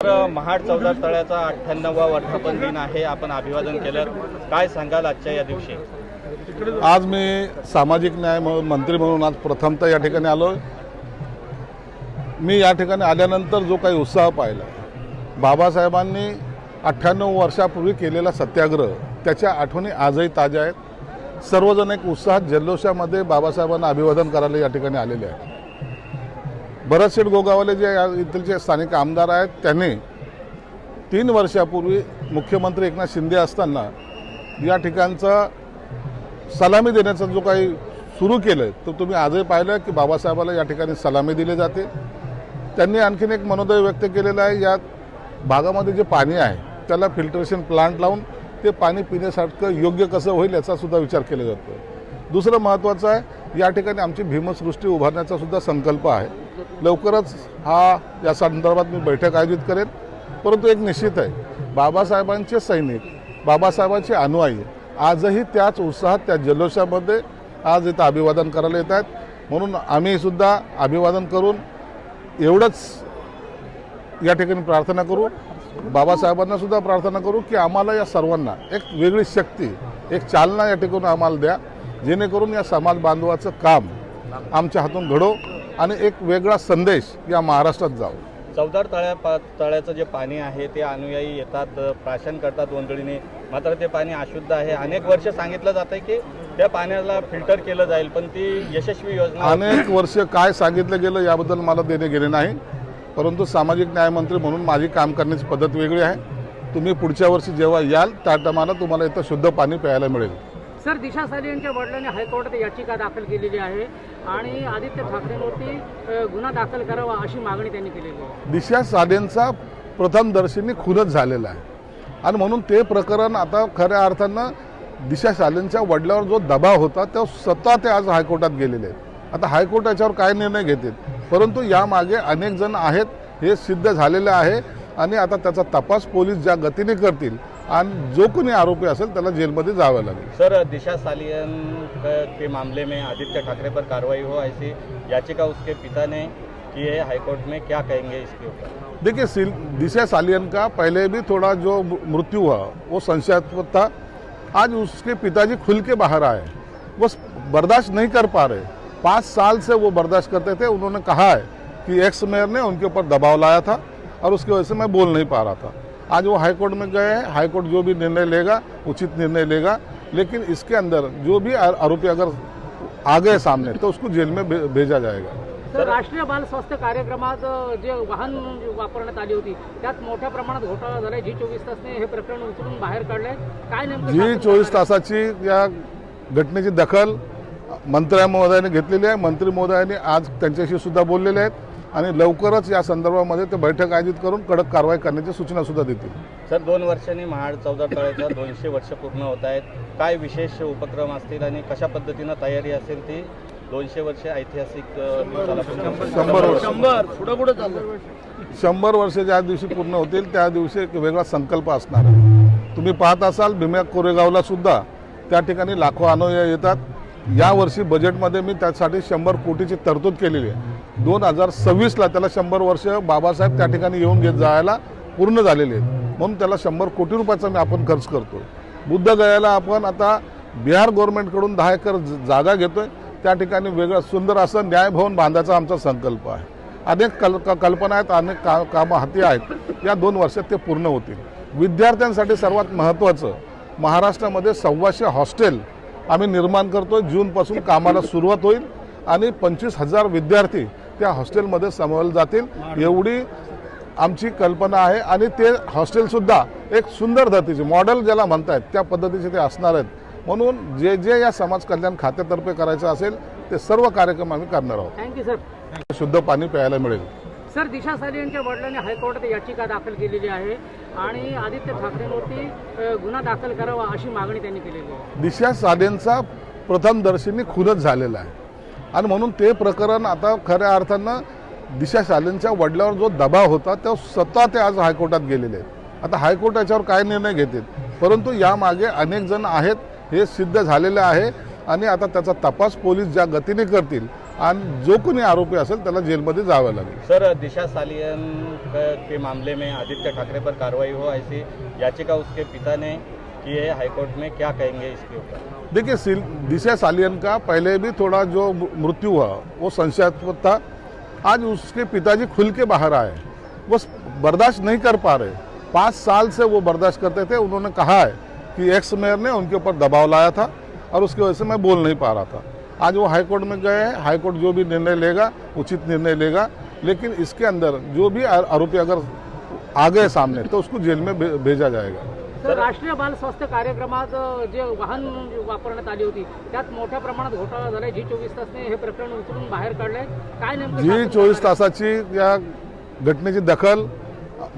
Sir, Mahad Chavdar तळ्याचा 98वा वर्धापन दिन आहे, आपण अभिवादन केलं, काय सांगाल आजच्या या दिवशी? आज मी सामाजिक न्याय मंत्री म्हणून आज प्रथमतः या ठिकाणी आलो. मी या ठिकाणी आल्यानंतर जो काही उत्साह पाहिला, बाबासाहेबांनी 98 वर्षापूर्वी केलेला सत्याग्रह, त्याच्या आठवणी आजही ताज्या आहेत. सर्वजण एक उत्साहात जल्लोषामध्ये बाबासाहेबांना अभिवादन करायला या ठिकाणी आलेले आहेत. भरतशेठ गोगावले जे इथलचे स्थानिक आमदार आहेत, त्यांनी 3 वर्षापूर्वी मुख्यमंत्री एकनाथ शिंदे असताना या ठिकाणचा सलामी देण्याचा जो काही सुरू केलं, तर तुम्ही आजही पाहिलं की बाबासाहेबाला या ठिकाणी सलामी दिली जाते. त्यांनी आणखीन एक मनोदय व्यक्त केलेलं आहे, या भागामध्ये जे पाणी आहे त्याला फिल्ट्रेशन प्लांट लावून ते पाणी पिण्यासारखं योग्य कसं होईल याचा सुद्धा विचार केला जातो. दुसरं महत्त्वाचं आहे, या ठिकाणी आमची भीमसृष्टी उभारण्याचा सुद्धा संकल्प आहे. लवकरच या संदर्भात मी बैठक आयोजित करेन. परंतु एक निश्चित आहे, बाबासाहेबांचे सैनिक, बाबासाहेबांचे अनुयायी आजही त्याच उत्साहात, त्या जल्लोषामध्ये आज इथं अभिवादन करायला येत आहेत. म्हणून आम्ही सुद्धा अभिवादन करून एवढंच या ठिकाणी प्रार्थना करू, बाबासाहेबांना सुद्धा प्रार्थना करू की आम्हाला या सर्वांना एक वेगळी शक्ती, एक चालना या ठिकाणी आम्हाला द्या, जेणेकरून या समाज बांधवाचं काम आमच्या हातून घडो आणि एक वेगळा संदेश या महाराष्ट्रात जाऊ. चौदार तळ्याचं जे पाणी आहे ते अनुयायी येतात, प्राशन करतात ओंजळीने, मात्र ते पाणी अशुद्ध आहे. अनेक वर्ष सांगितलं जात आहे की त्या पाण्याला फिल्टर केलं जाईल, पण ती यशस्वी योजना अनेक वर्ष काय सांगितलं गेलं याबद्दल मला देणे गेले नाही. परंतु सामाजिक न्यायमंत्री म्हणून माझी काम करण्याची पद्धत वेगळी आहे. तुम्ही पुढच्या वर्षी जेव्हा याल त्या टायमाला तुम्हाला इथं शुद्ध पाणी प्यायला मिळेल. सर, दिशा साली यांच्या वडिलांनी हायकोर्टात याचिका दाखल केलेली आहे आणि आदित्य ठाकरेंवरती गुन्हा दाखल करावा अशी मागणी त्यांनी केलेली आहे. दिशा सालेंचा प्रथमदर्शनी खूनच झालेला आहे आणि म्हणून ते प्रकरण आता खऱ्या अर्थानं दिशा सालेंच्या वडिलांवर जो दबाव होता तो स्वतः ते आज हायकोर्टात गेलेले आहेत. आता हायकोर्ट याच्यावर काय निर्णय घेतील, परंतु यामागे अनेक जण आहेत हे सिद्ध झालेले आहे आणि आता त्याचा तपास पोलीस ज्या गतीने करतील आणि जो कोणी आरोपी असेल त्याला जेलमध्ये जावं लागेल. सर, दिशा सालियन के मामले में आदित्य ठाकरे पर कार्रवाई हो, ऐसी याचिका उसके पिता ने की है हाईकोर्ट में, क्या कहेंगे इसके ऊपर? देखिए, दिशा सालियन का पहले भी थोड़ा जो मृत्यु हुआ वो संशयास्पद था. आज उसके पिताजी खुल के बाहर आए, वो बर्दाश्त नहीं कर पा रहे. 5 साल से वो बर्दाश्त करते थे. उन्होंने कहा है कि एक्स मेयर ने उनके ऊपर दबाव लाया था और उसकी वजह से मैं बोल नहीं पा रहा था. आज वो हाईकोर्ट में गए हैं. हाईकोर्ट जो भी निर्णय लेगा उचित निर्णय लेगा, लेकिन इसके अंदर जो भी आरोपी अगर आ गए सामने तो उसको जेल में भेजा जाएगा. सर, राष्ट्रीय बाल स्वास्थ्य कार्यक्रमात जे वाहन वापरण्यात आली होती त्यात मोठ्या प्रमाणात घोटाळा झालाय. G24 तासने हे प्रकरण उचलून बाहेर काढलंय. काय नेमकं G24 तासाची या घटनेची दखल मंत्री महोदयाने घेतलेली आहे. मंत्री महोदयांनी आज त्यांच्याशी सुद्धा बोललेले आहेत आणि लवकरच या संदर्भामध्ये ते बैठक आयोजित करून कडक कारवाई करण्याची सूचना सुद्धा देतील. सर, 2 वर्षांनी महाड चौदार तळ्याच्या 200 वर्ष पूर्ण होत आहेत. काय विशेष उपक्रम असतील आणि कशा पद्धतीनं तयारी असेल ती 200 वर्ष ऐतिहासिक दिवसाला 100 वर्ष ज्या दिवशी पूर्ण होतील त्या दिवशी एक वेगळा संकल्प असणार आहे. तुम्ही पाहत असाल भीमा कोरेगावला सुद्धा त्या ठिकाणी लाखो अनुयायी येतात. यावर्षी बजेटमध्ये मी त्यासाठी 100 कोटीची तरतूद केलेली आहे. 2026ला त्याला 100 वर्ष बाबासाहेब त्या ठिकाणी येऊन जायला पूर्ण झालेले आहेत, म्हणून त्याला 100 कोटी रुपयाचा मी आपण खर्च करतो. बुद्धगयाला आपण आता बिहार गव्हर्नमेंटकडून 10 एकर जागा घेतोय. त्या ठिकाणी वेगळं सुंदर असं न्यायभवन बांधायचा आमचा संकल्प आहे. अनेक कल्पना आहेत, अनेक कामं हाती आहेत. या 2 वर्षात ते पूर्ण होतील. विद्यार्थ्यांसाठी सर्वात महत्त्वाचं, महाराष्ट्रामध्ये 125 हॉस्टेल आम्ही निर्माण करतो. जूनपासून कामाला सुरुवात होईल आणि 25,000 विद्यार्थी त्या हॉस्टेलमध्ये सामावले जातील, एवढी आमची कल्पना आहे. आणि ते हॉस्टेलसुद्धा एक सुंदर धर्तीचे मॉडेल ज्याला म्हणतायत त्या पद्धतीचे ते असणार आहेत. म्हणून जे जे या समाज कल्याण खात्यातर्फे करायचं असेल ते सर्व कार्यक्रम आम्ही करणार आहोत. Thank you sir. शुद्ध पाणी प्यायला मिळेल. सर, दिशा साली यांच्या वडिलांनी हायकोर्टात याचिका दाखल केलेली आहे आणि आदित्य ठाकरेंवरती गुन्हा दाखल करावा अशी मागणी त्यांनी केलेली आहे. दिशा सालेंचा प्रथमदर्शनी खूनच झालेला आहे आणि म्हणून ते प्रकरण आता खऱ्या अर्थानं दिशा सालेंच्या वडिलांवर जो दबाव होता तो स्वतः ते आज हायकोर्टात गेलेले आहेत. आता हायकोर्ट याच्यावर काय निर्णय घेतील, परंतु यामागे अनेक जण आहेत हे सिद्ध झालेले आहे आणि आता त्याचा तपास पोलीस ज्या गतीने करतील आणि जो कोणी आरोपी असेल त्याला जेलमध्ये जावं लागेल. सर, दिशा सालियन के मामले में आदित्य ठाकरे पर कार्रवाई हो ऐसी याचिका उसके पिता ने की है हाईकोर्ट में, क्या कहेंगे इसके ऊपर? देखिए, दिशा सालियन का पहले भी थोड़ा जो मृत्यु हुआ वो संशयास्पद था. आज उसके पिताजी खुल के बाहर आए, वो बर्दाश्त नहीं कर पा रहे. 5 साल से वो बर्दाश्त करते थे. उन्होंने कहा है कि एक्स मेयर ने उनके ऊपर दबाव लाया था और उसकी वजह से मैं बोल नहीं पा रहा था. आज वो हाईकोर्ट में गए हैं. हाईकोर्ट जो भी निर्णय लेगा उचित निर्णय लेगा, लेकिन इसके अंदर जो भी आरोपी अगर आ गए सामने तो उसको जेल में भेजा जाएगा. तर राष्ट्रीय बाल स्वास्थ्य कार्यक्रमात जे वाहन वापरण्यात आली होती त्यात मोठ्या प्रमाणात घोटाळा झालाय. जी24 तासने हे प्रकरण उचलून बाहेर काढलंय. काय नेमकं जी 24 तासाची या घटनेची दखल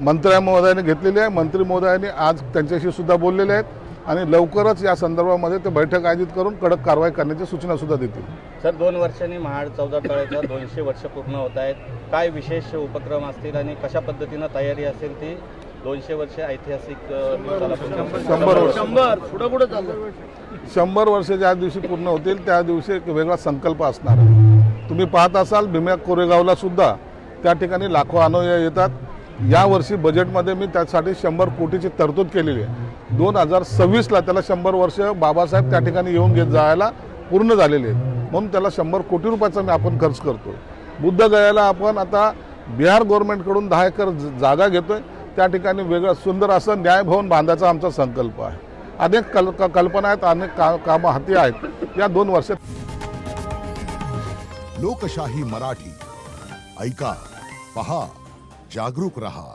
मंत्री महोदयाने घेतलेली आहे. मंत्री महोदयांनी आज त्यांच्याशी सुद्धा बोललेले आहेत आणि लवकरच या संदर्भामध्ये ते बैठक आयोजित करून कडक कारवाई करण्याची सूचना सुद्धा देतील. सर, 2 वर्षांनी महाड 14 तळ्याच्या 200 वर्ष पूर्ण होत आहेत. काय विशेष उपक्रम असतील आणि कशा पद्धतीनं तयारी असेल ती 200 वर्ष ऐतिहासिक दिवसाला 100 वर्ष ज्या दिवशी पूर्ण होतील त्या दिवशी एक वेगळा संकल्प असणार आहे. तुम्ही पाहत असाल भीमा कोरेगावला सुद्धा त्या ठिकाणी लाखो अनुयायी येतात. यावर्षी बजेटमध्ये मी त्यासाठी 100 कोटीची तरतूद केलेली आहे. 2026ला त्याला 100 वर्ष बाबासाहेब त्या ठिकाणी येऊन घेत जायला पूर्ण झालेले आहेत, म्हणून त्याला 100 कोटी रुपयाचा मी आपण खर्च करतोय. बुद्धगयाला आपण आता बिहार गव्हर्नमेंटकडून 10 एकर जागा घेतोय. त्या ठिकाणी वेगळं सुंदर असं न्यायभवन बांधायचा आमचा संकल्प आहे. अनेक कल्पना आहेत, अनेक कामं हाती आहेत. या 2 वर्षात लोकशाही मराठी ऐका, पहा, जागरूक रहा.